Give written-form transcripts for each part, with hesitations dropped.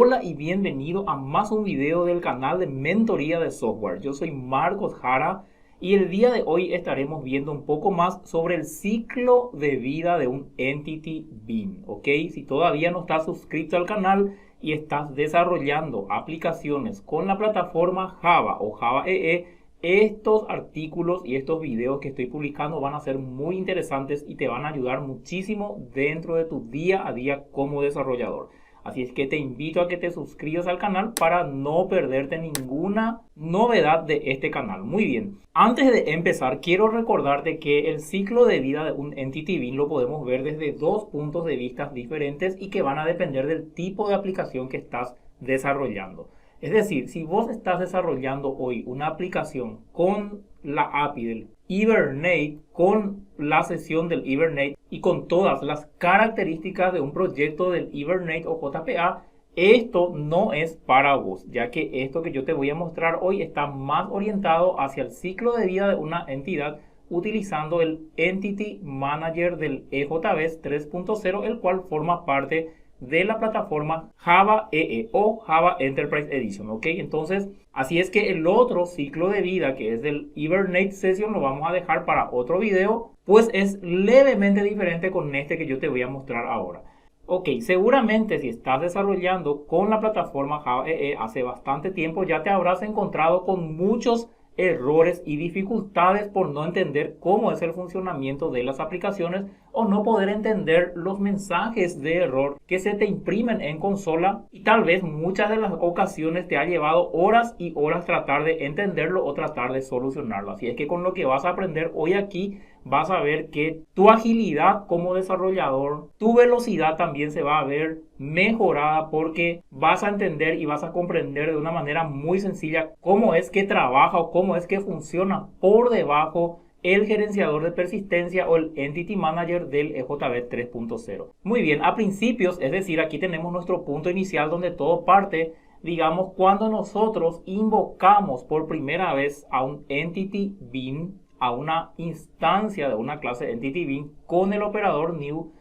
Hola y bienvenido a más un video del canal de mentoría de software. Yo soy Marcos Jara y el día de hoy estaremos viendo un poco más sobre el ciclo de vida de un Entity Bean, ¿ok? Si todavía no estás suscrito al canal y estás desarrollando aplicaciones con la plataforma Java o Java EE, estos artículos y estos videos que estoy publicando van a ser muy interesantes y te van a ayudar muchísimo dentro de tu día a día como desarrollador. Así es que te invito a que te suscribas al canal para no perderte ninguna novedad de este canal. Muy bien, antes de empezar quiero recordarte que el ciclo de vida de un Entity Bean lo podemos ver desde dos puntos de vista diferentes y que van a depender del tipo de aplicación que estás desarrollando. Es decir, si vos estás desarrollando hoy una aplicación con la API del Hibernate, con la sesión del Hibernate y con todas las características de un proyecto del Hibernate o JPA, esto no es para vos, ya que esto que yo te voy a mostrar hoy está más orientado hacia el ciclo de vida de una entidad utilizando el Entity Manager del EJBES 3.0, el cual forma parte de la plataforma Java EE o Java Enterprise Edition, ¿ok? Entonces, así es que el otro ciclo de vida, que es del Hibernate Session, lo vamos a dejar para otro video, pues es levemente diferente con este que yo te voy a mostrar ahora. Ok, seguramente si estás desarrollando con la plataforma Java EE hace bastante tiempo, ya te habrás encontrado con muchos errores y dificultades por no entender cómo es el funcionamiento de las aplicaciones o no poder entender los mensajes de error que se te imprimen en consola, y tal vez muchas de las ocasiones te ha llevado horas y horas tratar de entenderlo o tratar de solucionarlo. Así es que con lo que vas a aprender hoy aquí vas a ver que tu agilidad como desarrollador, tu velocidad también se va a ver mejorada, porque vas a entender y vas a comprender de una manera muy sencilla cómo es que trabaja o cómo es que funciona por debajo el gerenciador de persistencia o el Entity Manager del EJB 3.0. Muy bien, a principios, es decir, aquí tenemos nuestro punto inicial donde todo parte, digamos, cuando nosotros invocamos por primera vez a un Entity Bean, a una instancia de una clase Entity Bean con el operador new.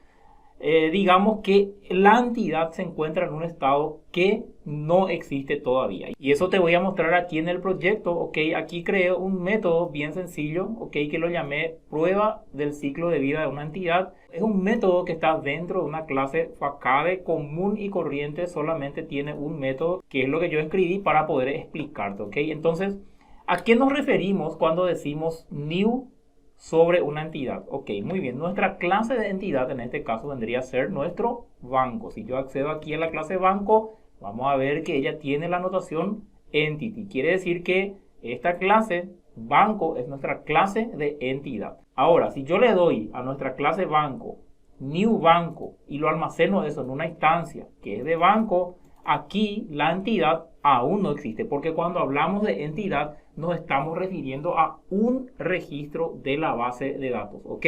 Digamos que la entidad se encuentra en un estado que no existe todavía, y eso te voy a mostrar aquí en el proyecto. Ok, aquí creé un método bien sencillo, ok, que lo llamé prueba del ciclo de vida de una entidad. Es un método que está dentro de una clase Facade común y corriente, solamente tiene un método que es lo que yo escribí para poder explicarte. Ok, entonces, ¿a qué nos referimos cuando decimos new sobre una entidad? Ok, muy bien, nuestra clase de entidad en este caso vendría a ser nuestro banco. Si yo accedo aquí a la clase banco, vamos a ver que ella tiene la notación entity. Quiere decir que esta clase banco es nuestra clase de entidad. Ahora, si yo le doy a nuestra clase banco new banco y lo almaceno eso en una instancia que es de banco, aquí la entidad aún no existe, porque cuando hablamos de entidad nos estamos refiriendo a un registro de la base de datos, ¿ok?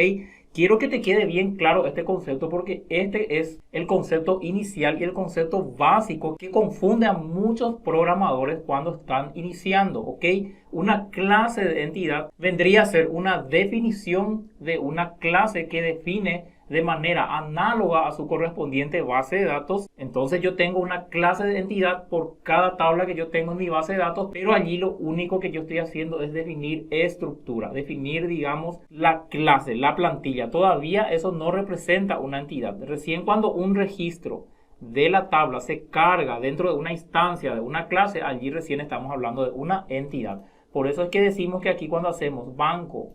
Quiero que te quede bien claro este concepto, porque este es el concepto inicial y el concepto básico que confunde a muchos programadores cuando están iniciando, ¿ok? Una clase de entidad vendría a ser una definición de una clase que define de manera análoga a su correspondiente base de datos. Entonces yo tengo una clase de entidad por cada tabla que yo tengo en mi base de datos, pero allí lo único que yo estoy haciendo es definir estructura, definir, digamos, la clase, la plantilla. Todavía eso no representa una entidad. Recién cuando un registro de la tabla se carga dentro de una instancia de una clase, allí recién estamos hablando de una entidad. Por eso es que decimos que aquí cuando hacemos banco,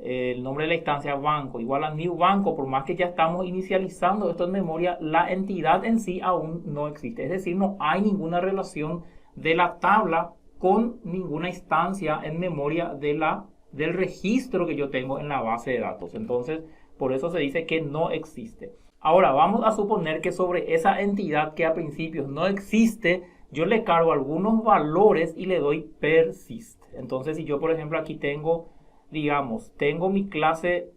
el nombre de la instancia banco igual a new banco, por más que ya estamos inicializando esto en memoria, la entidad en sí aún no existe. Es decir, no hay ninguna relación de la tabla con ninguna instancia en memoria del registro que yo tengo en la base de datos. Entonces, por eso se dice que no existe. Ahora, vamos a suponer que sobre esa entidad que a principios no existe, yo le cargo algunos valores y le doy persist. Entonces, si yo, por ejemplo, aquí tengo, digamos, tengo mi clase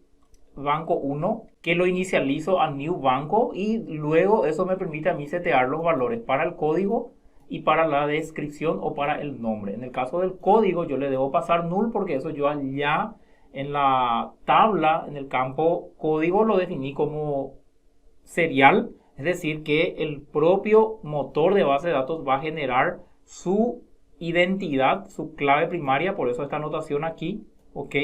banco 1 que lo inicializo a new banco, y luego eso me permite a mí setear los valores para el código y para la descripción o para el nombre. En el caso del código yo le debo pasar null, porque eso yo allá en la tabla, en el campo código, lo definí como serial, Es decir, que el propio motor de base de datos va a generar su identidad, su clave primaria, por eso esta anotación aquí, ¿ok?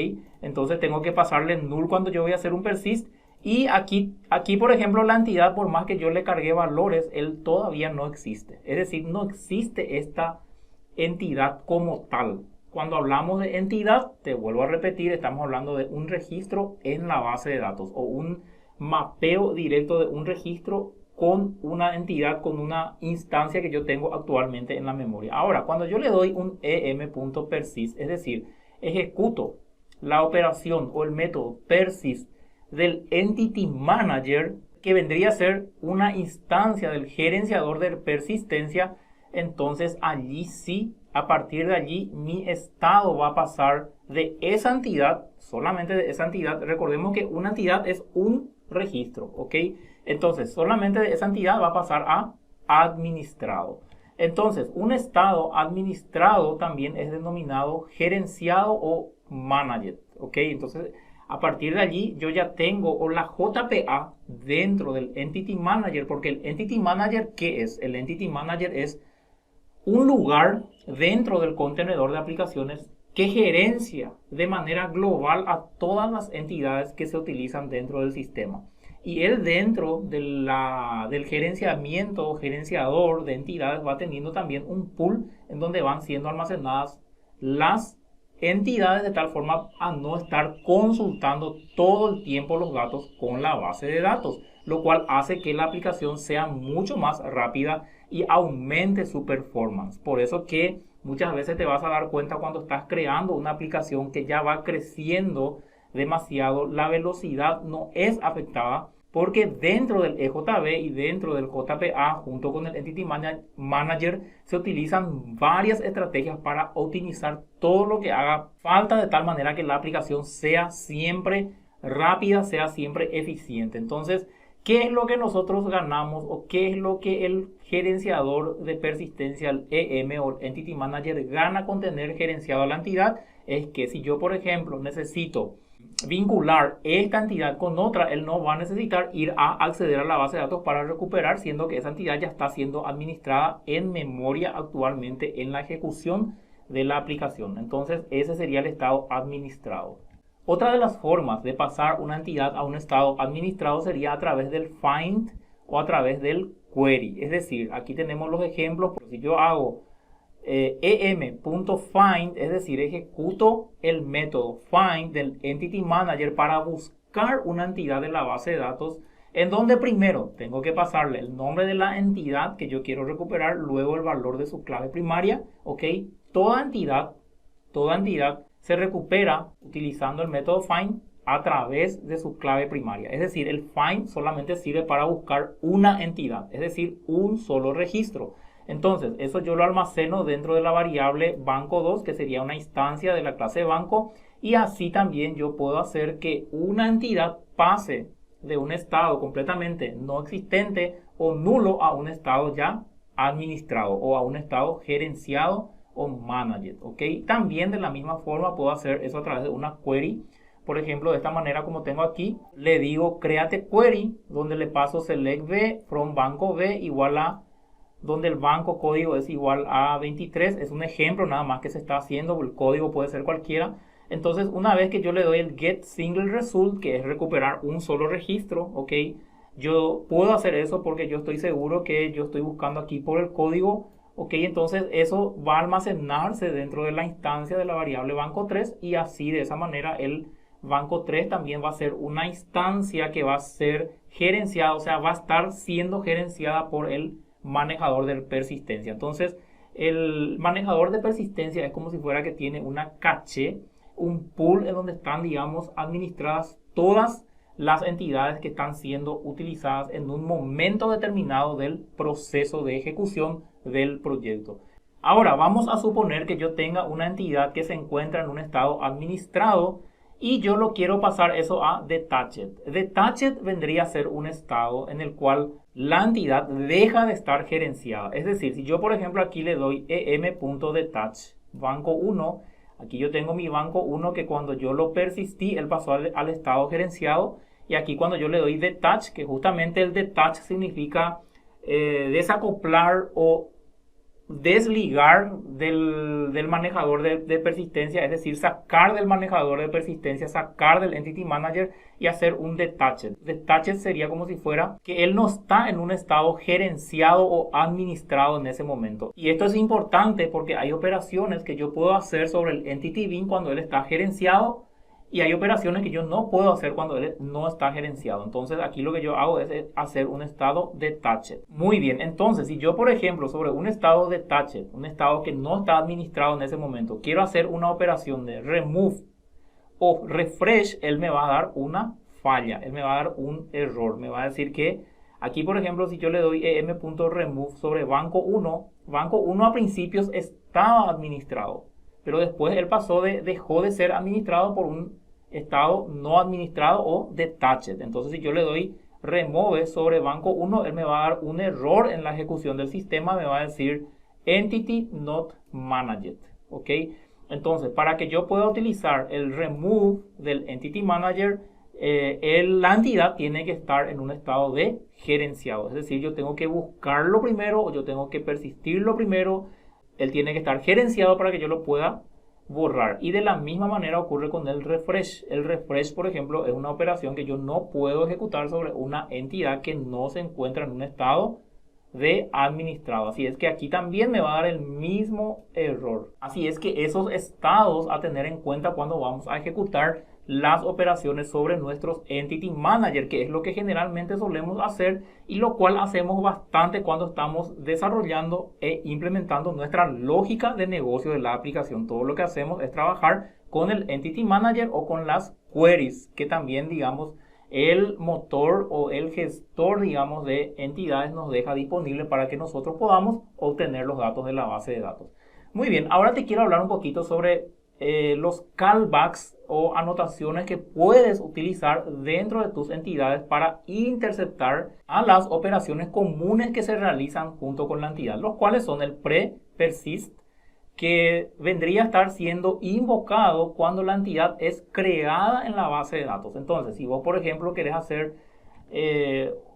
Entonces tengo que pasarle null cuando yo voy a hacer un persist. Y aquí, por ejemplo, la entidad, por más que yo le cargué valores, él todavía no existe. Es decir, no existe esta entidad como tal. Cuando hablamos de entidad, te vuelvo a repetir, estamos hablando de un registro en la base de datos o un mapeo directo de un registro con una entidad, con una instancia que yo tengo actualmente en la memoria. Ahora, cuando yo le doy un em.persist, es decir, ejecuto la operación o el método persist del Entity Manager, que vendría a ser una instancia del gerenciador de persistencia, entonces allí sí, a partir de allí, mi estado va a pasar de esa entidad, solamente de esa entidad. Recordemos que una entidad es un registro, ¿ok? Entonces, solamente de esa entidad va a pasar a administrado. Entonces, un estado administrado también es denominado gerenciado o managed, ¿ok? Entonces, a partir de allí yo ya tengo la JPA dentro del Entity Manager, porque el Entity Manager, ¿qué es? El Entity Manager es un lugar dentro del contenedor de aplicaciones que gerencia de manera global a todas las entidades que se utilizan dentro del sistema. Y él dentro del gerenciamiento o gerenciador de entidades va teniendo también un pool en donde van siendo almacenadas las entidades de tal forma a no estar consultando todo el tiempo los datos con la base de datos, lo cual hace que la aplicación sea mucho más rápida y aumente su performance. Por eso que muchas veces te vas a dar cuenta cuando estás creando una aplicación que ya va creciendo demasiado, la velocidad no es afectada porque dentro del EJB y dentro del JPA junto con el Entity Manager se utilizan varias estrategias para optimizar todo lo que haga falta de tal manera que la aplicación sea siempre rápida, sea siempre eficiente. Entonces, ¿qué es lo que nosotros ganamos o qué es lo que el gerenciador de persistencia, el EM o el Entity Manager, gana con tener gerenciado a la entidad? Es que si yo, por ejemplo, necesito vincular esta entidad con otra, él no va a necesitar ir a acceder a la base de datos para recuperar, siendo que esa entidad ya está siendo administrada en memoria actualmente en la ejecución de la aplicación. Entonces, ese sería el estado administrado. Otra de las formas de pasar una entidad a un estado administrado sería a través del find o a través del query. Es decir, aquí tenemos los ejemplos. Si yo hago em.find, es decir, ejecuto el método find del Entity Manager para buscar una entidad de la base de datos, en donde primero tengo que pasarle el nombre de la entidad que yo quiero recuperar, luego el valor de su clave primaria, ¿ok? Toda entidad se recupera utilizando el método find a través de su clave primaria. Es decir, el find solamente sirve para buscar una entidad, es decir, un solo registro. Entonces, eso yo lo almaceno dentro de la variable banco2, que sería una instancia de la clase banco, y así también yo puedo hacer que una entidad pase de un estado completamente no existente o nulo a un estado ya administrado o a un estado gerenciado o managed, ¿ok? También de la misma forma puedo hacer eso a través de una query. Por ejemplo, de esta manera como tengo aquí, le digo create query, donde le paso select b from banco b igual a donde el banco código es igual a 23, es un ejemplo nada más que se está haciendo, el código puede ser cualquiera. Entonces, una vez que yo le doy el get single result, que es recuperar un solo registro, ok, yo puedo hacer eso porque yo estoy seguro que yo estoy buscando aquí por el código, ok, entonces eso va a almacenarse dentro de la instancia de la variable banco3 y así de esa manera el banco3 también va a ser una instancia que va a ser gerenciada, o sea, va a estar siendo gerenciada por el manejador de persistencia. Entonces, el manejador de persistencia es como si fuera que tiene una caché, un pool en donde están, digamos, administradas todas las entidades que están siendo utilizadas en un momento determinado del proceso de ejecución del proyecto. Ahora, vamos a suponer que yo tenga una entidad que se encuentra en un estado administrado y yo lo quiero pasar eso a detached. Detached vendría a ser un estado en el cual la entidad deja de estar gerenciada. Es decir, si yo por ejemplo aquí le doy em.detach banco 1, aquí yo tengo mi banco 1 que cuando yo lo persistí, él pasó al estado gerenciado Y aquí cuando yo le doy detach, que justamente el detach significa desacoplar o desligar del manejador de persistencia, es decir, sacar del manejador de persistencia, sacar del Entity Manager y hacer un detached. Detached sería como si fuera que él no está en un estado gerenciado o administrado en ese momento. Y esto es importante porque hay operaciones que yo puedo hacer sobre el Entity Bean cuando él está gerenciado, y hay operaciones que yo no puedo hacer cuando él no está gerenciado. Entonces aquí lo que yo hago es hacer un estado detached. Muy bien, entonces si yo por ejemplo sobre un estado detached, un estado que no está administrado en ese momento, quiero hacer una operación de remove o refresh, él me va a dar una falla, él me va a dar un error. Me va a decir que aquí por ejemplo si yo le doy em.remove sobre banco 1 a principios estaba administrado, pero después él dejó de ser administrado por un estado no administrado o detached. Entonces si yo le doy remove sobre banco 1, él me va a dar un error en la ejecución del sistema, me va a decir entity not managed, ¿ok? Entonces para que yo pueda utilizar el remove del entity manager, la entidad tiene que estar en un estado de gerenciado, es decir, yo tengo que buscarlo primero o yo tengo que persistirlo primero. Él tiene que estar gerenciado para que yo lo pueda borrar. Y de la misma manera ocurre con el refresh. El refresh, por ejemplo, es una operación que yo no puedo ejecutar sobre una entidad que no se encuentra en un estado de administrado. Así es que aquí también me va a dar el mismo error. Así es que esos estados a tener en cuenta cuando vamos a ejecutar las operaciones sobre nuestros Entity Manager, que es lo que generalmente solemos hacer y lo cual hacemos bastante cuando estamos desarrollando e implementando nuestra lógica de negocio de la aplicación. Todo lo que hacemos es trabajar con el Entity Manager o con las queries, que también, digamos, el motor o el gestor, digamos, de entidades nos deja disponible para que nosotros podamos obtener los datos de la base de datos. Muy bien, ahora te quiero hablar un poquito sobre los callbacks o anotaciones que puedes utilizar dentro de tus entidades para interceptar a las operaciones comunes que se realizan junto con la entidad, los cuales son el pre-persist, que vendría a estar siendo invocado cuando la entidad es creada en la base de datos. Entonces, si vos, por ejemplo, querés hacer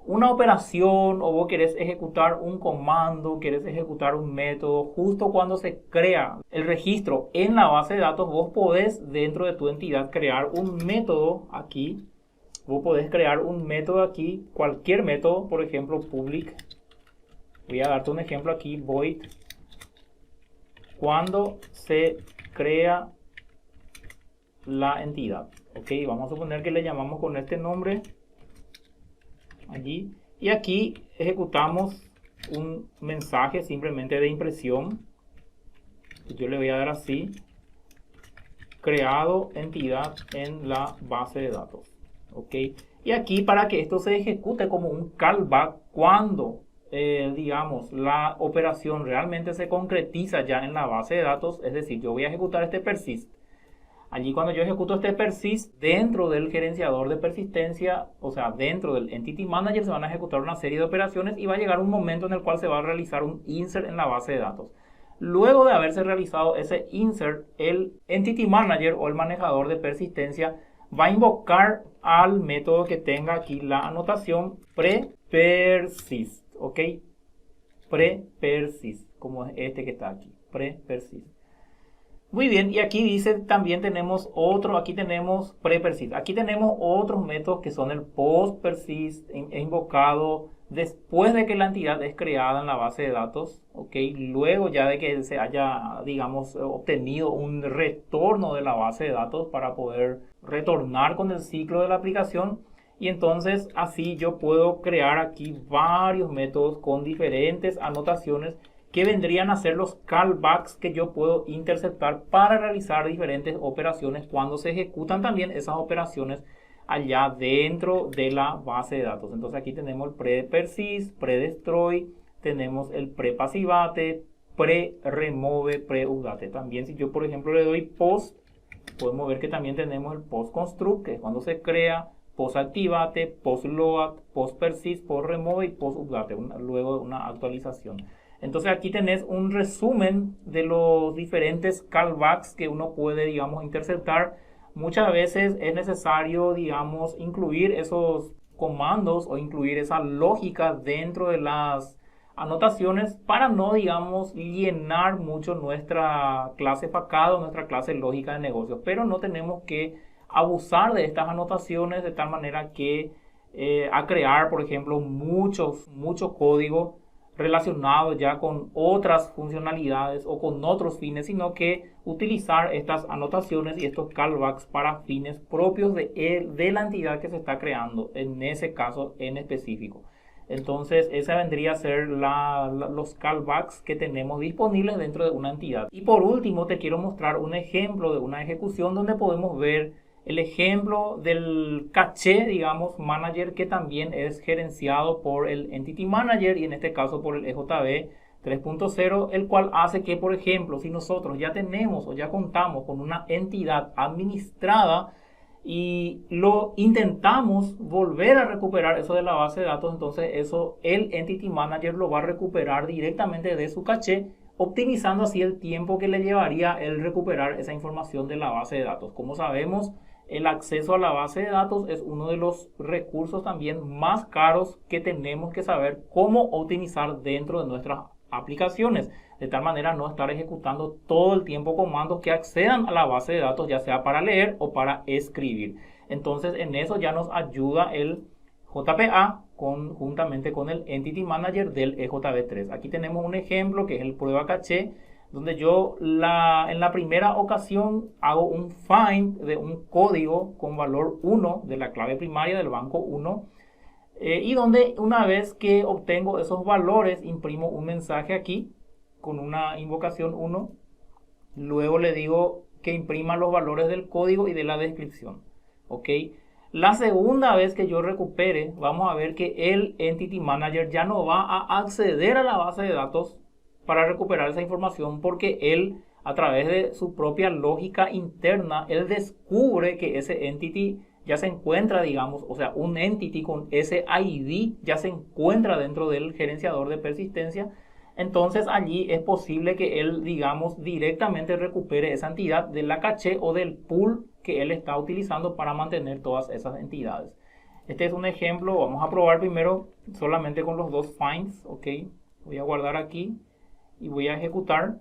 una operación o vos querés ejecutar un comando, querés ejecutar un método, justo cuando se crea el registro en la base de datos, vos podés dentro de tu entidad crear un método aquí. Vos podés crear un método aquí, cualquier método, por ejemplo, public. Voy a darte un ejemplo aquí, void. Cuando se crea la entidad, ok, vamos a suponer que le llamamos con este nombre allí, y aquí ejecutamos un mensaje simplemente de impresión. Yo le voy a dar así: creado entidad en la base de datos, ok. Y aquí, para que esto se ejecute como un callback cuando digamos, la operación realmente se concretiza ya en la base de datos, es decir, yo voy a ejecutar este persist. Allí cuando yo ejecuto este persist, dentro del gerenciador de persistencia, o sea, dentro del Entity Manager, se van a ejecutar una serie de operaciones y va a llegar un momento en el cual se va a realizar un insert en la base de datos. Luego de haberse realizado ese insert, el Entity Manager o el manejador de persistencia va a invocar al método que tenga aquí la anotación pre-persist. ¿Ok? Pre-persist, como este que está aquí, pre-persist. Muy bien, y aquí dice también tenemos otro, aquí tenemos pre-persist. Aquí tenemos otros métodos que son el post-persist, invocado después de que la entidad es creada en la base de datos, ¿ok? Luego ya de que se haya, digamos, obtenido un retorno de la base de datos para poder retornar con el ciclo de la aplicación. Y entonces así yo puedo crear aquí varios métodos con diferentes anotaciones que vendrían a ser los callbacks que yo puedo interceptar para realizar diferentes operaciones cuando se ejecutan también esas operaciones allá dentro de la base de datos. Entonces aquí tenemos el pre-persist, pre-destroy, tenemos el pre-passivate, pre-remove, pre-update. También si yo por ejemplo le doy post, podemos ver que también tenemos el post-construct, que es cuando se crea, post-activate, post-load, post-persist, post-remove y post-update, luego de una actualización. Entonces aquí tenés un resumen de los diferentes callbacks que uno puede, digamos, interceptar muchas veces es necesario, digamos, incluir esos comandos o incluir esa lógica dentro de las anotaciones para no, digamos, llenar mucho nuestra clase FACAD o nuestra clase lógica de negocios. Pero no tenemos que abusar de estas anotaciones de tal manera que a crear, por ejemplo, mucho código relacionado ya con otras funcionalidades o con otros fines, sino que utilizar estas anotaciones y estos callbacks para fines propios de la entidad que se está creando, en ese caso en específico. Entonces, esa vendría a ser los callbacks que tenemos disponibles dentro de una entidad. Y por último, te quiero mostrar un ejemplo de una ejecución donde podemos ver el ejemplo del caché, digamos, manager, que también es gerenciado por el Entity Manager y en este caso por el EJB 3.0, el cual hace que, por ejemplo, si nosotros ya tenemos o ya contamos con una entidad administrada y lo intentamos volver a recuperar eso de la base de datos, entonces eso el Entity Manager lo va a recuperar directamente de su caché, optimizando así el tiempo que le llevaría el recuperar esa información de la base de datos. Como sabemos, el acceso a la base de datos es uno de los recursos también más caros que tenemos que saber cómo optimizar dentro de nuestras aplicaciones, de tal manera no estar ejecutando todo el tiempo comandos que accedan a la base de datos, ya sea para leer o para escribir. Entonces en eso ya nos ayuda el JPA juntamente con el Entity Manager del EJB3. Aquí tenemos un ejemplo que es el prueba caché, donde yo en la primera ocasión hago un find de un código con valor 1 de la clave primaria del banco 1, y donde una vez que obtengo esos valores imprimo un mensaje aquí con una invocación 1, luego le digo que imprima los valores del código y de la descripción. ¿Ok? La segunda vez que yo recupere, vamos a ver que el Entity Manager ya no va a acceder a la base de datos para recuperar esa información, porque él, a través de su propia lógica interna, él descubre que ese entity ya se encuentra, digamos, o sea, un entity con ese ID ya se encuentra dentro del gerenciador de persistencia. Entonces allí es posible que él, digamos, directamente recupere esa entidad de la caché o del pool que él está utilizando para mantener todas esas entidades. Este es un ejemplo. Vamos a probar primero solamente con los dos finds. Ok, voy a guardar aquí y voy a ejecutar.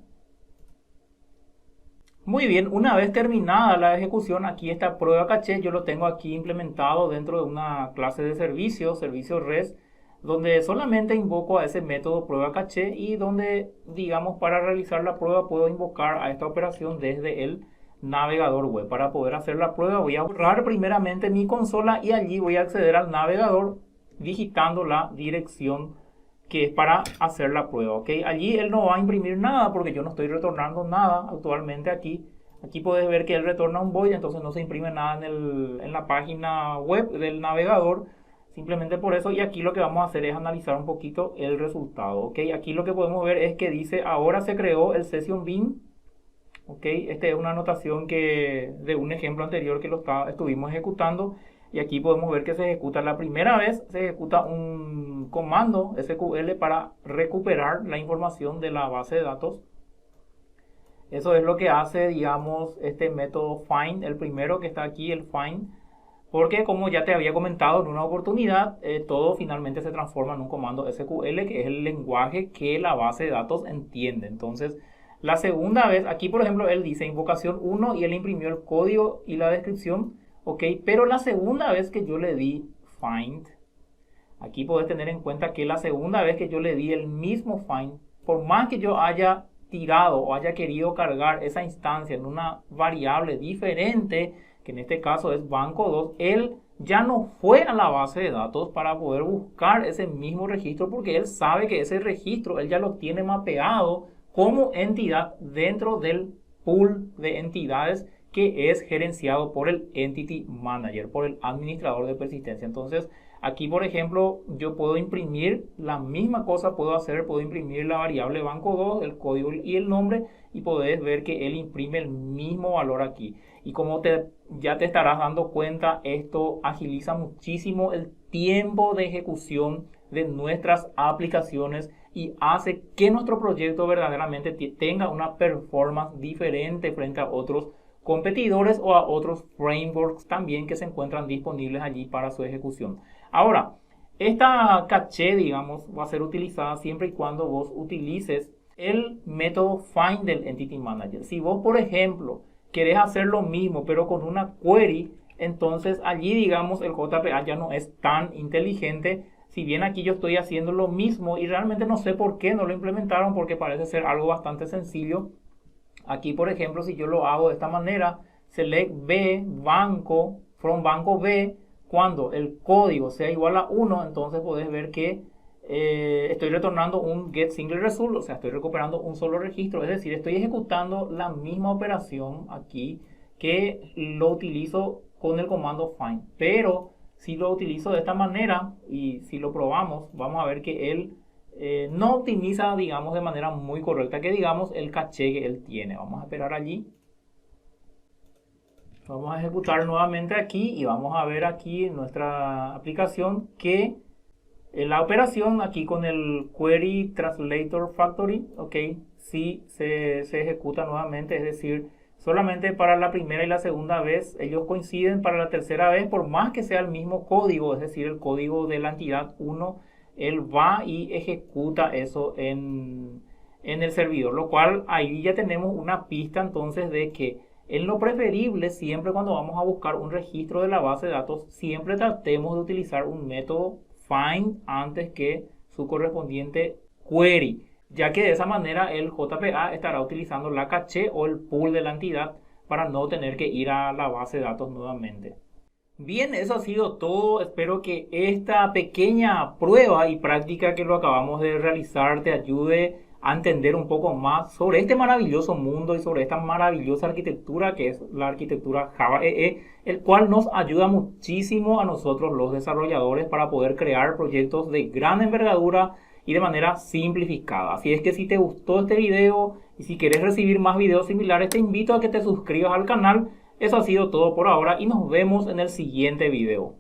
Muy bien, una vez terminada la ejecución, aquí esta prueba caché, yo lo tengo aquí implementado dentro de una clase de servicio REST, donde solamente invoco a ese método prueba caché y donde, digamos, para realizar la prueba puedo invocar a esta operación desde el navegador web. Para poder hacer la prueba voy a borrar primeramente mi consola y allí voy a acceder al navegador digitando la dirección que es para hacer la prueba. ¿Ok? Allí él no va a imprimir nada porque yo no estoy retornando nada actualmente aquí. Aquí puedes ver que él retorna un void, entonces no se imprime nada en la página web del navegador. Simplemente por eso, y aquí lo que vamos a hacer es analizar un poquito el resultado. ¿Ok? Aquí lo que podemos ver es que dice, ahora se creó el session bin. ¿Ok? Esta es una anotación de un ejemplo anterior que estuvimos ejecutando. Y aquí podemos ver que se ejecuta la primera vez, se ejecuta un comando SQL para recuperar la información de la base de datos. Eso es lo que hace, digamos, este método find, el primero que está aquí, el find. Porque como ya te había comentado en una oportunidad, todo finalmente se transforma en un comando SQL, que es el lenguaje que la base de datos entiende. Entonces, la segunda vez, aquí por ejemplo, él dice invocación 1 y él imprimió el código y la descripción. Ok, pero la segunda vez que yo le di find, aquí podés tener en cuenta que la segunda vez que yo le di el mismo find, por más que yo haya tirado o haya querido cargar esa instancia en una variable diferente, que en este caso es banco 2, él ya no fue a la base de datos para poder buscar ese mismo registro, porque él sabe que ese registro él ya lo tiene mapeado como entidad dentro del pool de entidades que es gerenciado por el Entity Manager, por el administrador de persistencia. Entonces, aquí, por ejemplo, yo puedo imprimir la misma cosa, puedo imprimir la variable banco 2, el código y el nombre, y podés ver que él imprime el mismo valor aquí. Y como ya te estarás dando cuenta, esto agiliza muchísimo el tiempo de ejecución de nuestras aplicaciones y hace que nuestro proyecto verdaderamente tenga una performance diferente frente a otros competidores o a otros frameworks también que se encuentran disponibles allí para su ejecución. Ahora, esta caché, digamos, va a ser utilizada siempre y cuando vos utilices el método find del Entity Manager. Si vos, por ejemplo, querés hacer lo mismo pero con una query, entonces allí, digamos, el JPA ya no es tan inteligente. Si bien aquí yo estoy haciendo lo mismo y realmente no sé por qué no lo implementaron, porque parece ser algo bastante sencillo. Aquí, por ejemplo, si yo lo hago de esta manera, select B, banco, from banco B, cuando el código sea igual a 1, entonces podés ver que estoy retornando un get single result, o sea, estoy recuperando un solo registro, es decir, estoy ejecutando la misma operación aquí que lo utilizo con el comando find, pero si lo utilizo de esta manera y si lo probamos, vamos a ver que él no optimiza, digamos, de manera muy correcta, que digamos el caché que él tiene. Vamos a esperar allí. Vamos a ejecutar nuevamente aquí y vamos a ver aquí en nuestra aplicación que la operación aquí con el Query Translator Factory, ok, sí se ejecuta nuevamente, es decir, solamente para la primera y la segunda vez ellos coinciden, para la tercera vez, por más que sea el mismo código, es decir, el código de la entidad 1, él va y ejecuta eso en el servidor, lo cual ahí ya tenemos una pista entonces de que en lo preferible, siempre cuando vamos a buscar un registro de la base de datos, siempre tratemos de utilizar un método find antes que su correspondiente query, ya que de esa manera el JPA estará utilizando la caché o el pool de la entidad para no tener que ir a la base de datos nuevamente. Bien, eso ha sido todo. Espero que esta pequeña prueba y práctica que lo acabamos de realizar te ayude a entender un poco más sobre este maravilloso mundo y sobre esta maravillosa arquitectura que es la arquitectura Java EE, el cual nos ayuda muchísimo a nosotros los desarrolladores para poder crear proyectos de gran envergadura y de manera simplificada. Así es que si te gustó este video y si quieres recibir más videos similares, te invito a que te suscribas al canal. Eso ha sido todo por ahora y nos vemos en el siguiente video.